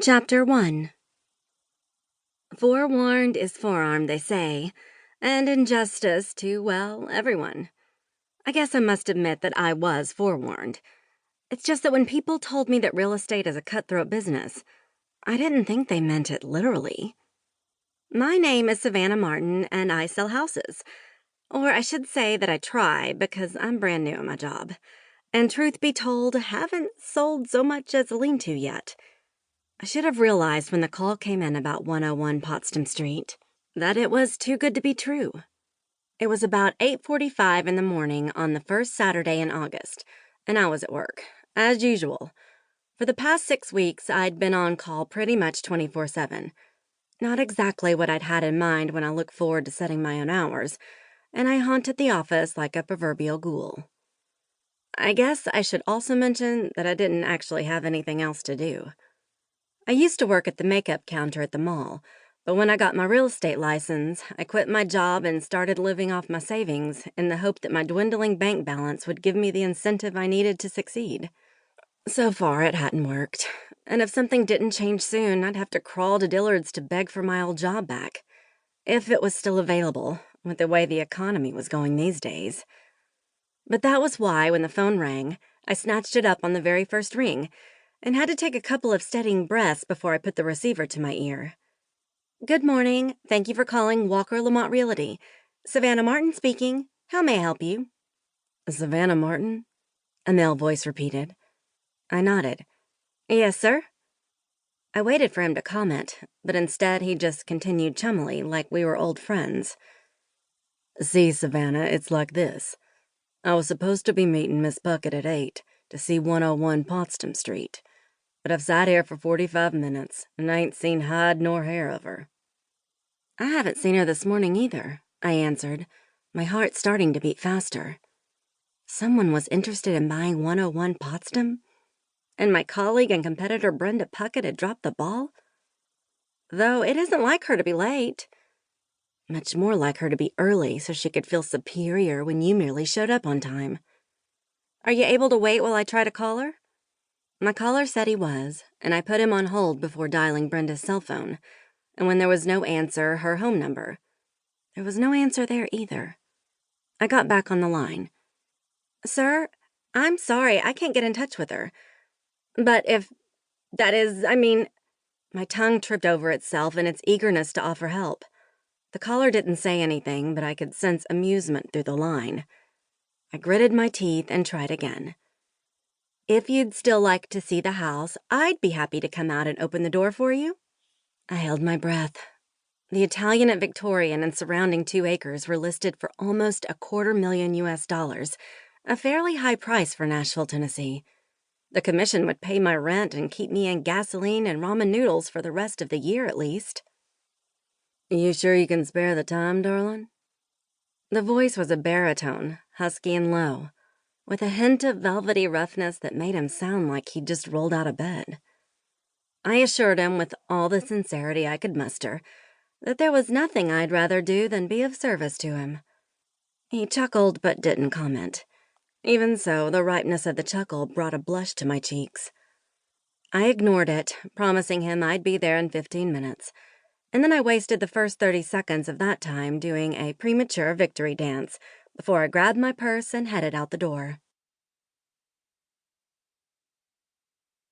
Chapter 1. Forewarned is forearmed, they say, and in justice to, well, everyone. I guess I must admit that I was forewarned. It's just that when people told me that real estate is a cutthroat business, I didn't think they meant it literally. My name is Savannah Martin, and I sell houses. Or I should say that I try, because I'm brand new at my job. And truth be told, haven't sold so much as a lean-to yet. I should have realized when the call came in about 101 Potsdam Street that it was too good to be true. It was about 8:45 in the morning on the first Saturday in August, and I was at work, as usual. For the past 6 weeks, I'd been on call pretty much 24/7. Not exactly what I'd had in mind when I looked forward to setting my own hours, and I haunted the office like a proverbial ghoul. I guess I should also mention that I didn't actually have anything else to do. I used to work at the makeup counter at the mall, but when I got my real estate license, I quit my job and started living off my savings in the hope that my dwindling bank balance would give me the incentive I needed to succeed. So far, it hadn't worked, and if something didn't change soon, I'd have to crawl to Dillard's to beg for my old job back, if it was still available, with the way the economy was going these days. But that was why, when the phone rang, I snatched it up on the very first ring, and had to take a couple of steadying breaths before I put the receiver to my ear. Good morning. Thank you for calling Walker Lamont Realty. Savannah Martin speaking. How may I help you? Savannah Martin? A male voice repeated. I nodded. Yes, sir? I waited for him to comment, but instead he just continued chummily like we were old friends. See, Savannah, it's like this. I was supposed to be meeting Miss Puckett at 8 to see 101 Potsdam Street. But I've sat here for 45 minutes, and I ain't seen hide nor hair of her. I haven't seen her this morning either, I answered, my heart starting to beat faster. Someone was interested in buying 101 Potsdam? And my colleague and competitor Brenda Puckett had dropped the ball? Though it isn't like her to be late. Much more like her to be early so she could feel superior when you merely showed up on time. Are you able to wait while I try to call her? My caller said he was, and I put him on hold before dialing Brenda's cell phone, and when there was no answer, her home number. There was no answer there either. I got back on the line. Sir, I'm sorry, I can't get in touch with her. But my tongue tripped over itself in its eagerness to offer help. The caller didn't say anything, but I could sense amusement through the line. I gritted my teeth and tried again. If you'd still like to see the house, I'd be happy to come out and open the door for you. I held my breath. The Italian at Victorian and surrounding 2 acres were listed for almost $250,000 US, a fairly high price for Nashville, Tennessee. The commission would pay my rent and keep me in gasoline and ramen noodles for the rest of the year at least. You sure you can spare the time, darling? The voice was a baritone, husky and low, with a hint of velvety roughness that made him sound like he'd just rolled out of bed. I assured him with all the sincerity I could muster that there was nothing I'd rather do than be of service to him. He chuckled but didn't comment. Even so, the ripeness of the chuckle brought a blush to my cheeks. I ignored it, promising him I'd be there in 15 minutes, and then I wasted the first 30 seconds of that time doing a premature victory dance before I grabbed my purse and headed out the door.